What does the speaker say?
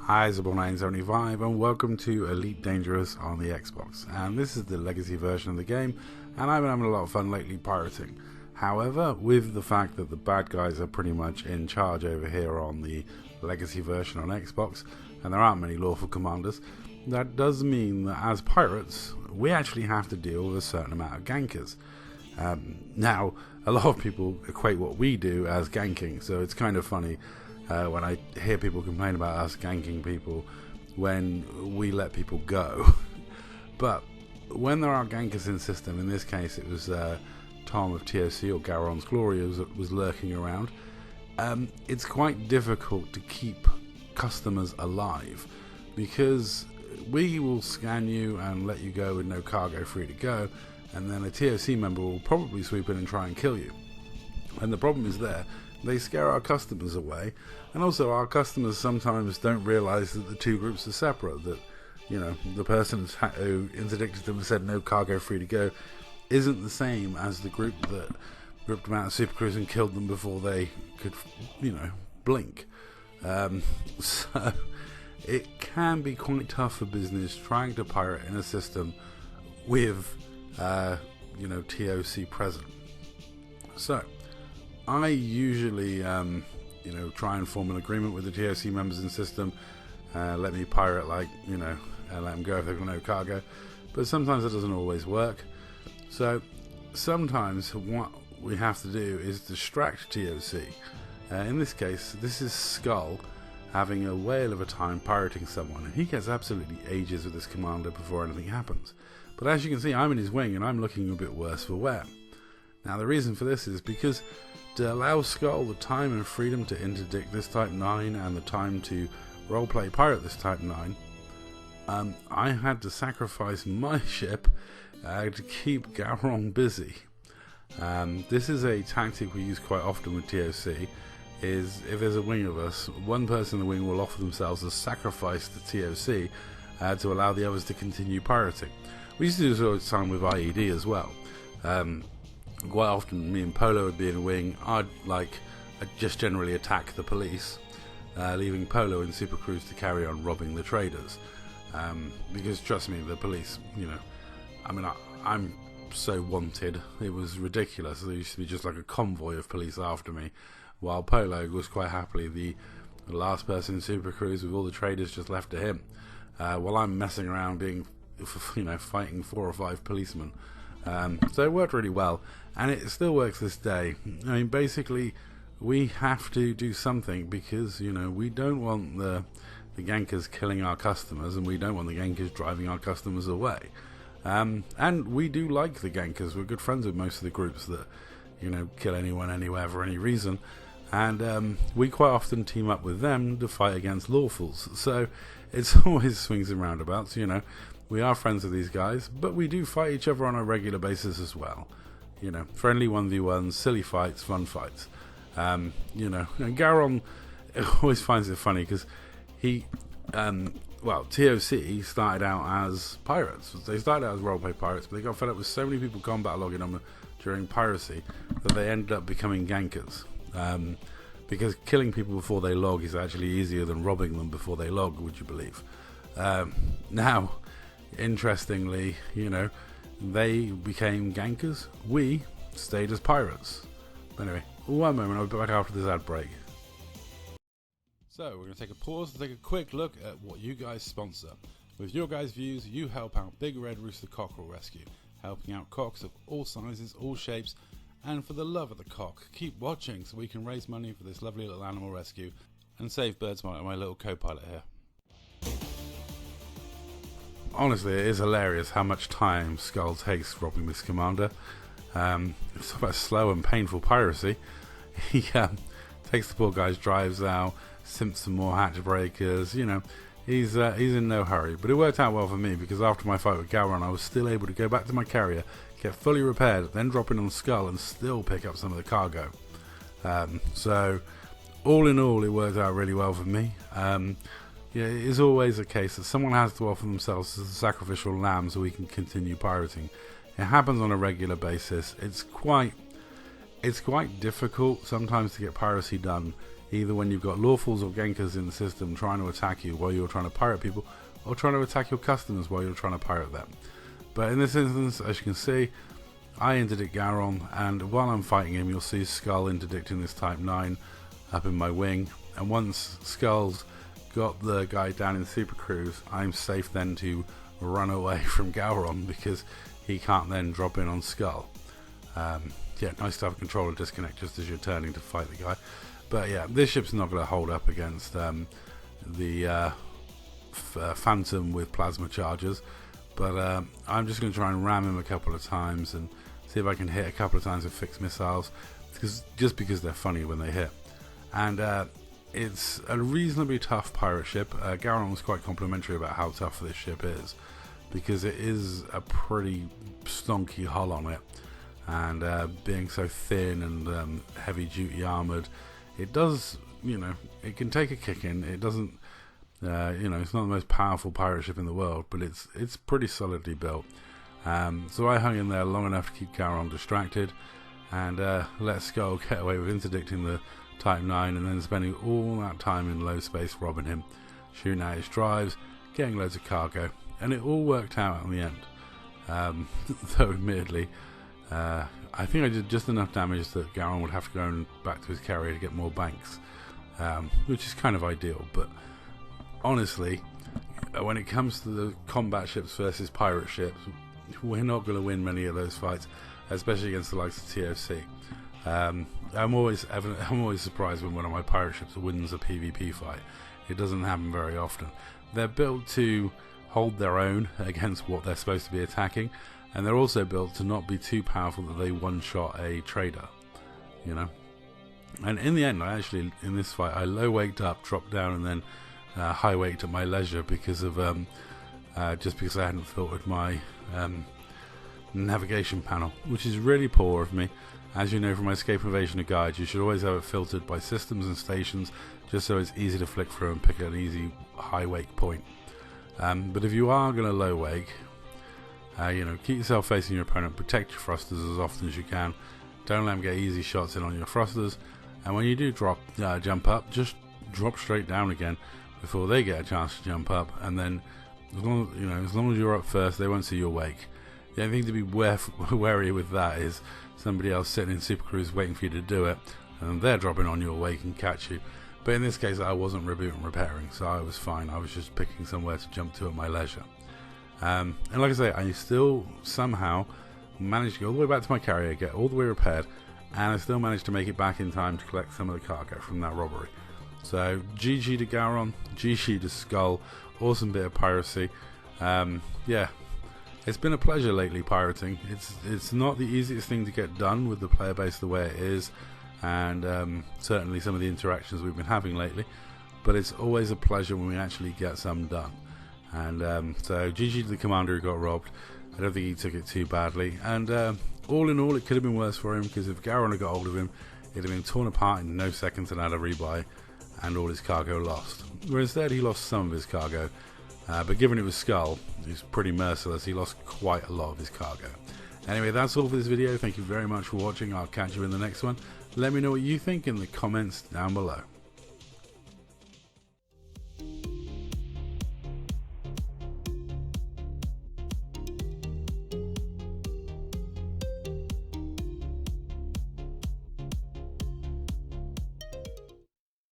Hi, Zabor975 and welcome to Elite Dangerous on the Xbox, and this is the legacy version of the game, and I've been having a lot of fun lately pirating. However, with the fact that the bad guys are pretty much in charge over here on the legacy version on Xbox, and there aren't many lawful commanders, that does mean that as pirates, we actually have to deal with a certain amount of gankers. Now, a lot of people equate what we do as ganking, so it's kind of funny when I hear people complain about us ganking people when we let people go. But when there are gankers in system, in this case it was Tom of TOC, or Garon's Glory, was lurking around, it's quite difficult to keep customers alive, because we will scan you and let you go with no cargo, free to go, and then a TOC member will probably sweep in and try and kill you. And the problem is they scare our customers away, and also our customers sometimes don't realise that the two groups are separate, that, you know, the person who interdicted them and said no cargo, free to go isn't the same as the group that ripped them out of Super Cruise and killed them before they could, you know, blink. So it can be quite tough for business trying to pirate in a system with you know, TOC present. So I usually you know, try and form an agreement with the TOC members in system, let me pirate, like, you know, and let them go if they've got no cargo, but sometimes it doesn't always work. So sometimes what we have to do is distract TOC. In this case, this is Skull having a whale of a time pirating someone, and he gets absolutely ages with this commander before anything happens. But as you can see, I'm in his wing and I'm looking a bit worse for wear. Now the reason for this is because to allow Skull the time and freedom to interdict this Type 9 and the time to roleplay pirate this Type 9, I had to sacrifice my ship to keep Garon busy. This is a tactic we use quite often with TOC, is if there's a wing of us, one person in the wing will offer themselves as sacrifice to TOC to allow the others to continue pirating. We used to do this all the time with IED as well. Quite often me and Polo would be in a wing. I'd just generally attack the police, leaving Polo and Super Cruise to carry on robbing the traders, because trust me, the police, you know, I mean, I'm so wanted, it was ridiculous. There used to be just like a convoy of police after me, while Polo was quite happily the last person in Super Cruise with all the traders just left to him, while I'm messing around being, you know, fighting 4 or 5 policemen. So it worked really well, and it still works this day. I mean, basically, we have to do something because, you know, we don't want the gankers killing our customers, and we don't want the gankers driving our customers away. And we do like the gankers. We're good friends with most of the groups that, you know, kill anyone, anywhere, for any reason. And we quite often team up with them to fight against lawfuls. So it's always swings and roundabouts, you know. We are friends with these guys, but we do fight each other on a regular basis as well. You know, friendly 1v1s, silly fights, fun fights. You know, and Garon always finds it funny because he, well, TOC started out as pirates. They started out as roleplay pirates, but they got fed up with so many people combat logging them during piracy that they ended up becoming gankers. Because killing people before they log is actually easier than robbing them before they log, would you believe? Now, interestingly, you know, they became gankers. We stayed as pirates. But anyway, one moment, I'll be back after this ad break. So, we're going to take a pause to take a quick look at what you guys sponsor. With your guys' views, you help out Big Red Rooster Cockerel Rescue, helping out cocks of all sizes, all shapes, and for the love of the cock, keep watching so we can raise money for this lovely little animal rescue and save Birdsmite, my little co-pilot here. Honestly, it is hilarious how much time Skull takes robbing this commander. It's about slow and painful piracy. He takes the poor guy's drives out, simps some more hatch breakers, you know. He's in no hurry, but it worked out well for me because after my fight with Gowron, I was still able to go back to my carrier, get fully repaired, then drop in on Skull and still pick up some of the cargo. So all in all, it worked out really well for me. Yeah, it is always a case that someone has to offer themselves as a sacrificial lamb so we can continue pirating. It happens on a regular basis. It's quite difficult sometimes to get piracy done, either when you've got lawfuls or gankers in the system trying to attack you while you're trying to pirate people, or trying to attack your customers while you're trying to pirate them. But in this instance, as you can see, I interdict Gowron, and while I'm fighting him, you'll see Skull interdicting this Type 9 up in my wing. And once Skull's got the guy down in Super Cruise, I'm safe then to run away from Gowron because he can't then drop in on Skull. Yeah, nice to have a controller disconnect just as you're turning to fight the guy. But yeah, this ship's not going to hold up against the Phantom with plasma charges. But I'm just going to try and ram him a couple of times and see if I can hit a couple of times with fixed missiles, just because they're funny when they hit. And it's a reasonably tough pirate ship. Gowron was quite complimentary about how tough this ship is, because it is a pretty stonky hull on it, and being so thin and heavy duty armoured, it does, you know, it can take a kicking. It doesn't, you know, it's not the most powerful pirate ship in the world, but it's pretty solidly built. So I hung in there long enough to keep Gowron distracted, and let Skull get away with interdicting the Type 9, and then spending all that time in low space robbing him, shooting out his drives, getting loads of cargo, and it all worked out in the end. Though admittedly, I think I did just enough damage that Gowron would have to go back to his carrier to get more banks, which is kind of ideal. But honestly, when it comes to the combat ships versus pirate ships, we're not going to win many of those fights, especially against the likes of TOC. I'm always surprised when one of my pirate ships wins a PvP fight. It doesn't happen very often. They're built to hold their own against what they're supposed to be attacking, and they're also built to not be too powerful that they one-shot a trader, you know. And in the end, in this fight, I low-waked up, dropped down, and then high-waked at my leisure because of just because I hadn't filtered my navigation panel, which is really poor of me. As you know from my Escape Invasion guide, you should always have it filtered by systems and stations, just so it's easy to flick through and pick an easy high wake point. But if you are going to low wake, you know, keep yourself facing your opponent, protect your thrusters as often as you can, don't let them get easy shots in on your thrusters, and when you do jump up, just drop straight down again before they get a chance to jump up, and then as long as you're up first, they won't see your wake. The only thing to be wary with that is somebody else sitting in Super Cruise waiting for you to do it, and they're dropping on your wake and catch you. But in this case, I wasn't rebooting repairing, so I was fine. I was just picking somewhere to jump to at my leisure. And like I say, I still somehow managed to go all the way back to my carrier, get all the way repaired, and I still managed to make it back in time to collect some of the cargo from that robbery. So GG to Gowron, GG to Skull, awesome bit of piracy. Yeah, it's been a pleasure lately pirating. It's not the easiest thing to get done with the player base the way it is, and certainly some of the interactions we've been having lately, but it's always a pleasure when we actually get some done. And so GG to the commander who got robbed. I don't think he took it too badly, and all in all it could have been worse for him, because if Gowron had got hold of him, it'd have been torn apart in no seconds and had a rebuy and all his cargo lost. Where instead he lost some of his cargo, but given it was Skull, he's pretty merciless, he lost quite a lot of his cargo. Anyway, that's all for this video. Thank you very much for watching. I'll catch you in the next one. Let me know what you think in the comments down below.